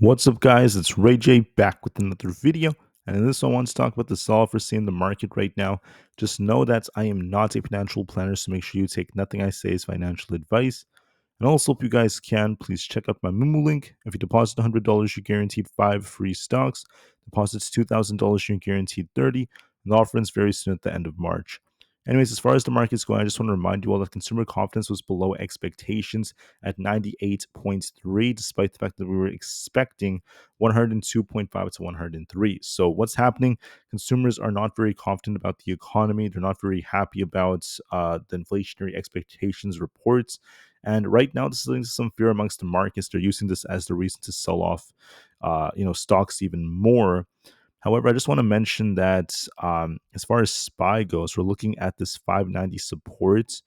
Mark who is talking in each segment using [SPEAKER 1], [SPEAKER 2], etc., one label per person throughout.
[SPEAKER 1] What's up, guys? It's Rey-Jay back with another video. And in this one, I want to talk about the sell-off we're seeing in the market right now. Just know that I am not a financial planner, so make sure you take nothing I say as financial advice. And also, if you guys can, please check out my Moomoo link. If you deposit $100, you're guaranteed 5 free stocks. Deposits $2,000, you're guaranteed 30. And the offer ends very soon at the end of March. Anyways, as far as the market's going, I just want to remind you all that consumer confidence was below expectations at 98.3, despite the fact that we were expecting 102.5 to 103. So what's happening? Consumers are not very confident about the economy. They're not very happy about the inflationary expectations reports. And right now, this is leading to some fear amongst the markets. They're using this as the reason to sell off, stocks even more. However, I just want to mention that as far as SPY goes, we're looking at this 590 support.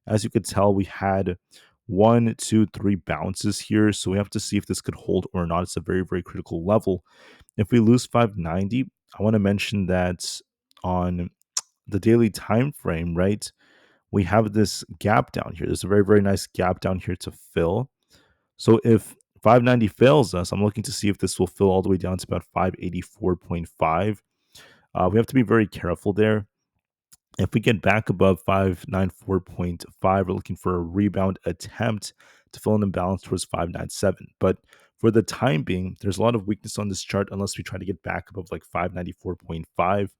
[SPEAKER 1] As you could tell, we had 1, 2, 3 bounces here. So we have to see if this could hold or not. It's a very, very critical level. If we lose 590, I want to mention that on the daily time frame, right, we have this gap down here. There's a very, very nice gap down here to fill. So if 590 fails us, I'm looking to see if this will fill all the way down to about 584.5. We have to be very careful there. If we get back above 594.5, we're looking for a rebound attempt to fill an imbalance towards 597. But for the time being, there's a lot of weakness on this chart unless we try to get back above like 594.5.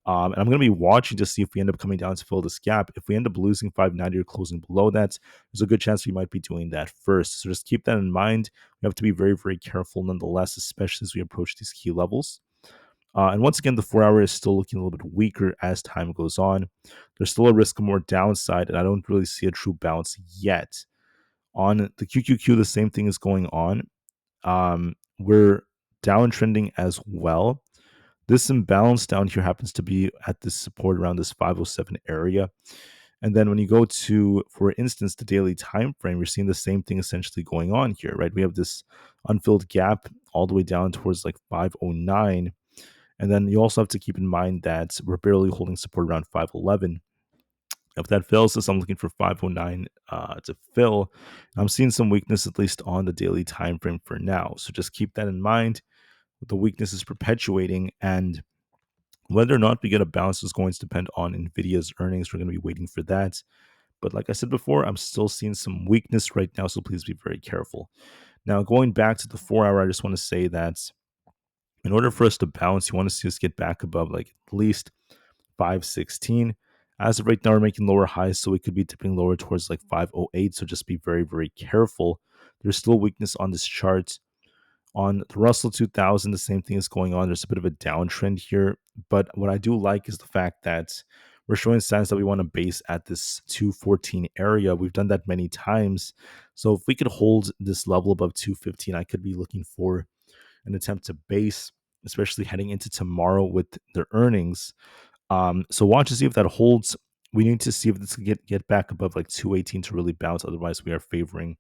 [SPEAKER 1] And I'm going to be watching to see if we end up coming down to fill this gap. If we end up losing 590 or closing below that, there's a good chance we might be doing that first. So just keep that in mind. We have to be very, very careful nonetheless, especially as we approach these key levels. And once again, the 4-hour is still looking a little bit weaker as time goes on. There's still a risk of more downside, and I don't really see a true bounce yet. On the QQQ, the same thing is going on. We're downtrending as well. This imbalance down here happens to be at this support around this 507 area. And then when you go to, for instance, the daily time frame, you're seeing the same thing essentially going on here, right? We have this unfilled gap all the way down towards like 509. And then you also have to keep in mind that we're barely holding support around 511. If that fails us, I'm looking for 509 to fill. I'm seeing some weakness, at least on the daily time frame for now. So just keep that in mind. The weakness is perpetuating, and whether or not we get a bounce is going to depend on Nvidia's earnings. We're going to be waiting for that. But like I said before, I'm still seeing some weakness right now, so please be very careful. Now, going back to the 4-hour, I just want to say that in order for us to bounce, you want to see us get back above like at least 516. As of right now, we're making lower highs, so we could be tipping lower towards like 508. So just be very, very careful. There's still weakness on this chart. On the Russell 2000, the same thing is going on. There's a bit of a downtrend here. But what I do like is the fact that we're showing signs that we want to base at this 214 area. We've done that many times. So if we could hold this level above 215, I could be looking for an attempt to base, especially heading into tomorrow with their earnings. So watch to see if that holds. We need to see if this can get back above like 218 to really bounce. Otherwise, we are favoring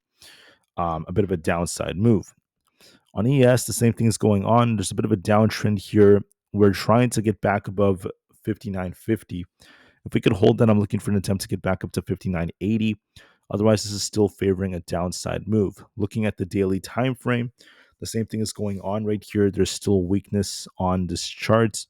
[SPEAKER 1] a bit of a downside move. On ES, the same thing is going on. There's a bit of a downtrend here. We're trying to get back above 59.50. If we could hold that, I'm looking for an attempt to get back up to 59.80. Otherwise, this is still favoring a downside move. Looking at the daily time frame, the same thing is going on right here. There's still weakness on this chart,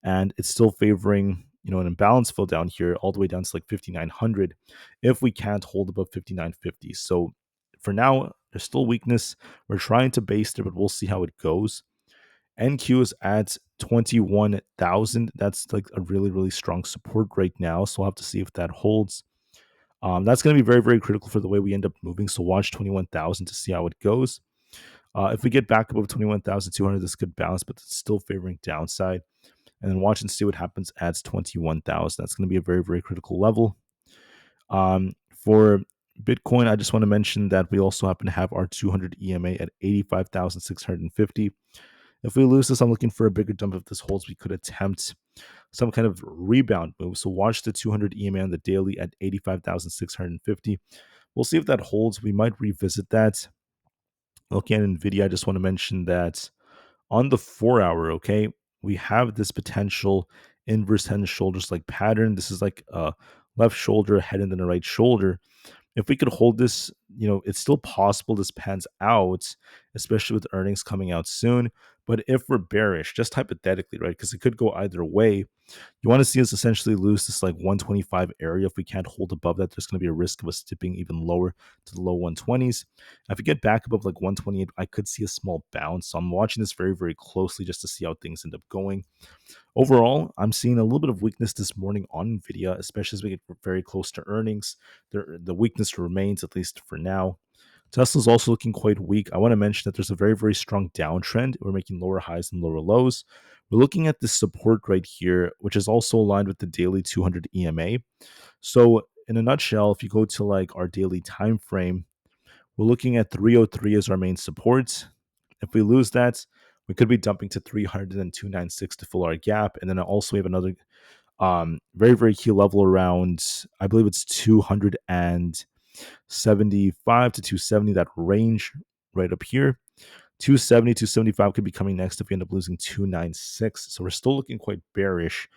[SPEAKER 1] and it's still favoring an imbalance fill down here all the way down to like 5,900 if we can't hold above 59.50. So for now, there's still weakness. We're trying to base there, but we'll see how it goes. NQ is at 21,000. That's like a really, really strong support right now. So we'll have to see if that holds. That's going to be very, very critical for the way we end up moving. So watch 21,000 to see how it goes. If we get back above 21,200, this could bounce, but it's still favoring downside. And then watch and see what happens at 21,000. That's going to be a very, very critical level. For Bitcoin, I just want to mention that we also happen to have our 200 EMA at 85,650. If we lose this, I'm looking for a bigger dump. If this holds, we could attempt some kind of rebound move. So watch the 200 EMA on the daily at 85,650. We'll see if that holds. We might revisit that. Looking at Nvidia, I just want to mention that on the 4-hour, okay, we have this potential inverse head and shoulders like pattern. This is like a left shoulder, head, and then a right shoulder. If we could hold this it's still possible this pans out, especially with earnings coming out soon. But if we're bearish, just hypothetically, right, because it could go either way, you want to see us essentially lose this like 125 area. If we can't hold above that, there's going to be a risk of us dipping even lower to the low 120s. If we get back above like 128, I could see a small bounce. So I'm watching this very, very closely just to see how things end up going. Overall, I'm seeing a little bit of weakness this morning on Nvidia, especially as we get very close to earnings. The weakness remains, at least for now. Tesla's also looking quite weak. I want to mention that there's a very, very strong downtrend. We're making lower highs and lower lows. We're looking at this support right here, which is also aligned with the daily 200 EMA. So in a nutshell, if you go to like our daily time frame, we're looking at 303 as our main support. If we lose that, we could be dumping to 300 and 296 to fill our gap. And then also we have another very, very key level around, I believe it's 275 to 270, that range right up here. 270, 275 could be coming next if we end up losing 296. So we're still looking quite bearish.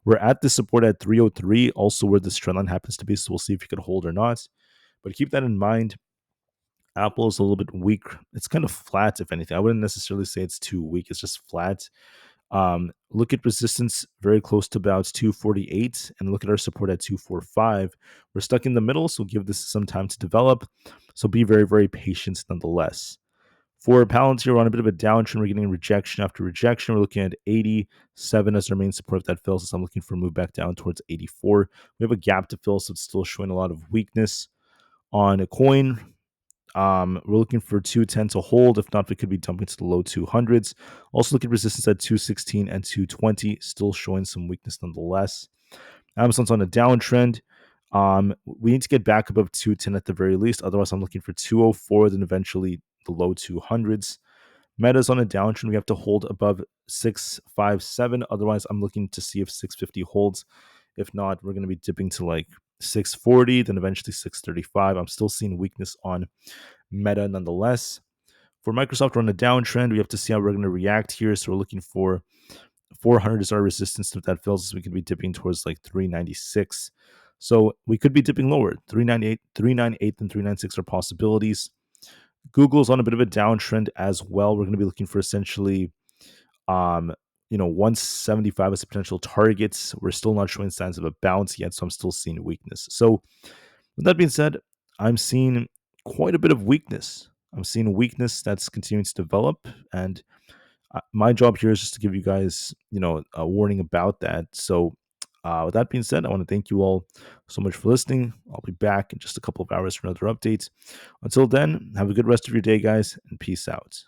[SPEAKER 1] We're at the support at 303, also where this trend line happens to be. So we'll see if we could hold or not. But keep that in mind. Apple is a little bit weak. It's kind of flat, if anything. I wouldn't necessarily say it's too weak. It's just flat. Look at resistance very close to about 248 and look at our support at 245. We're stuck in the middle, so give this some time to develop. So be very, very patient nonetheless. For Palantir, we're on a bit of a downtrend. We're getting rejection after rejection. We're looking at 87 as our main support. If that fails, so I'm looking for a move back down towards 84. We have a gap to fill, so it's still showing a lot of weakness. On a coin, we're looking for 210 to hold. If not, we could be dumping to the low 200s. Also look at resistance at 216 and 220, still showing some weakness nonetheless. Amazon's on a downtrend. We need to get back above 210 at the very least. Otherwise, I'm looking for 204, then eventually the low 200s. Meta's on a downtrend. We have to hold above 657. Otherwise, I'm looking to see if 650 holds. If not, we're going to be dipping to like 640, then eventually 635. I'm still seeing weakness on Meta nonetheless. For Microsoft, we're on a downtrend. We have to see how we're going to react here. So we're looking for 400 is our resistance. If that fails, we could be dipping towards like 396. So we could be dipping lower. 398, and 396 are possibilities. Google's on a bit of a downtrend as well. We're going to be looking for essentially 175 as a potential target. We're still not showing signs of a bounce yet, so I'm still seeing weakness. So with that being said, I'm seeing quite a bit of weakness. I'm seeing weakness that's continuing to develop, and my job here is just to give you guys, a warning about that. So with that being said, I want to thank you all so much for listening. I'll be back in just a couple of hours for another update. Until then, have a good rest of your day, guys, and peace out.